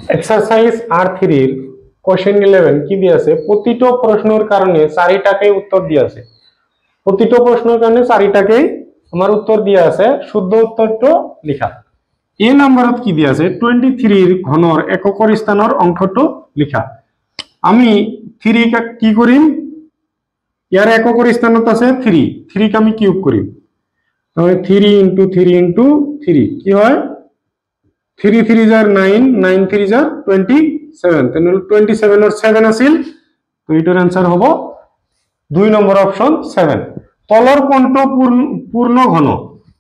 exercise R3 এর question 11 কি দিয়েছে প্রতিটা প্রশ্নের কারণে চারিটাকে উত্তর দিয়েছে প্রতিটা প্রশ্নের কারণে চারিটাকে আমার উত্তর দিয়া আছে শুদ্ধ উত্তরটা লেখা এ নাম্বারত কি দিয়েছে 23 এর ঘনর এককের স্থানের অঙ্কটো লেখা আমি 3 কা কি করিম ইয়ার এককের স্থানত আছে 3 কে আমি কিউব করিম তাহলে 3 * 3 * 3 কি হয় 3 3 jar 9 9 3 jar 27 তাহলে 27 এর 7 আছিল তো এটার आंसर হবো 2 নম্বর অপশন 7 তলর কোণটো পূর্ণ ঘন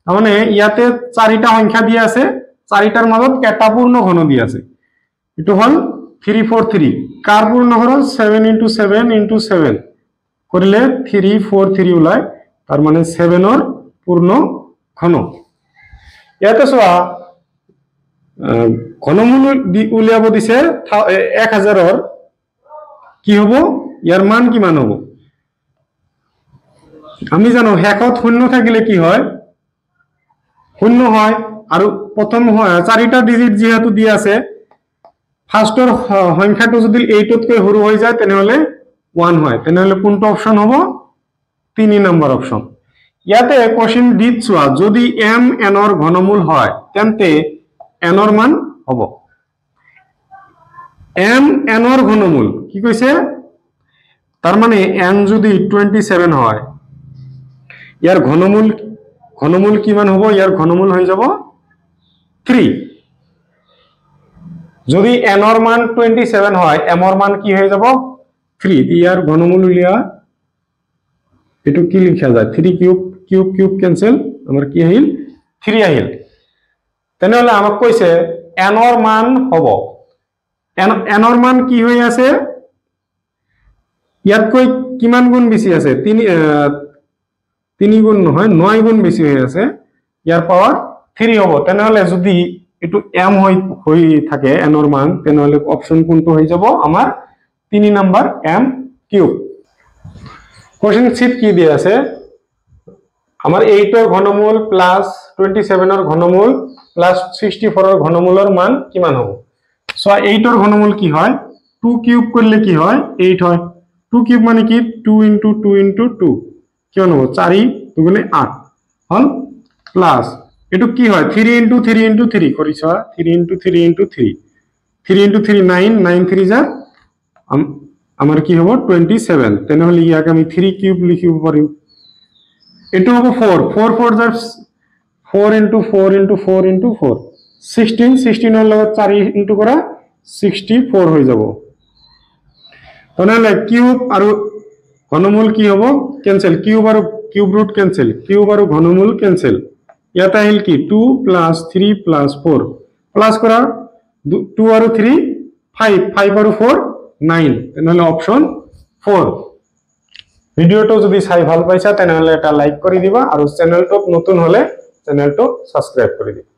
মানে ইয়াতে চারিটা সংখ্যা দিয়া আছে চারিটার মধ্যে কেটা পূর্ণ ঘন দিয়া আছে এটা হল 343 কার পূর্ণ ঘন 7 * 7 * 7 করলে 343 উলায় তার মানে 7 এর পূর্ণ ঘন ইয়াতে সোয়া ঘনমূল উলিয়াব দিছে 1000 এর কি হবো ইয়ার মান কি মান হবো আমি জানো হেকত শূন্য থাকিলে কি হয় শূন্য হয় আর প্রথম চারিটা ডিজিট যেহেতু দিয়া আছে ফার্স্টর সংখ্যাটো যদি 8 তকৈ সৰু হৈ যায় তেনহলে 1 হয় তেনহলে কোনটো অপশন হবো 3 নম্বর অপশন ইয়াতে কোশ্চেন দিছুয়া যদি m n এর ঘনমূল হয় তেন্তে n এর মান হবো m n এর ঘনমূল কি কইছে তার মানে n যদি 27 হয় ইয়ার ঘনমূল কি মান হবো ইয়ার ঘনমূল হয়ে যাব 3 যদি n এর মান 27 হয় m এর মান কি হয়ে যাব 3 ইয়ার ঘনমূল লিয়া এটু কি লিখা যায় 3 কিউব ক্যান্সেল আমার কি হইল 3 আহিল তেনহলে আমাক কইছে n এর মান হবো n এর মান কি হই আছে ইয়াত কই কিমান গুণ বেশি আছে 3 গুণ নহয় 9 গুণ বেশি হই আছে ইয়ার পাওয়ার 3 হবো তেনহলে যদি এটু m হই থাকে n এর মান তেনহলে অপশন কোনটো হই যাব আমার 3 number m cube question sheet কি দিয়া আছে আমার 8 এর ঘনমূল প্লাস 27 এর ঘনমূল প্লাস 64 এর ঘনমূলের মান কি মান হবে সো 8 এর ঘনমূল কি হয় 2 কিউব করলে কি হয় 8 হয় 2 কিউব মানে কি 2 * 2 * 2 কি হলো 4 2 গুণে 8 হল প্লাস এটু কি হয় 3 * 3 * 3 করিছ 3 * 3 * 3 3 * 3 9 9 3 যা আমার কি হবো 27 তেনহলে ইয়াকে আমি 3 কিউব লিখিব পারি এটু হবো 4 4 4 যা 4 * 4 * 4 * 4 16 16 এর লগে 4 ইনটু করা 64 হয়ে যাব তাহলে কিউব আর ঘনমূল কি হবো ক্যান্সেল কিউব আর কিউব রুট ক্যান্সেল কিউব আর ঘনমূল ক্যান্সেল ইয়াটা হল কি 2 + 3 + 4 প্লাস করা 2 আর 3 5 5 আর 4 9 তাহলে অপশন 4 ভিডিওটা যদি চাই ভাল পাইছা তাহলে এটা লাইক করে দিবা আর চ্যানেলটো নতুন হলে চ্যানেলটো সাবস্ক্রাইব করে দিবা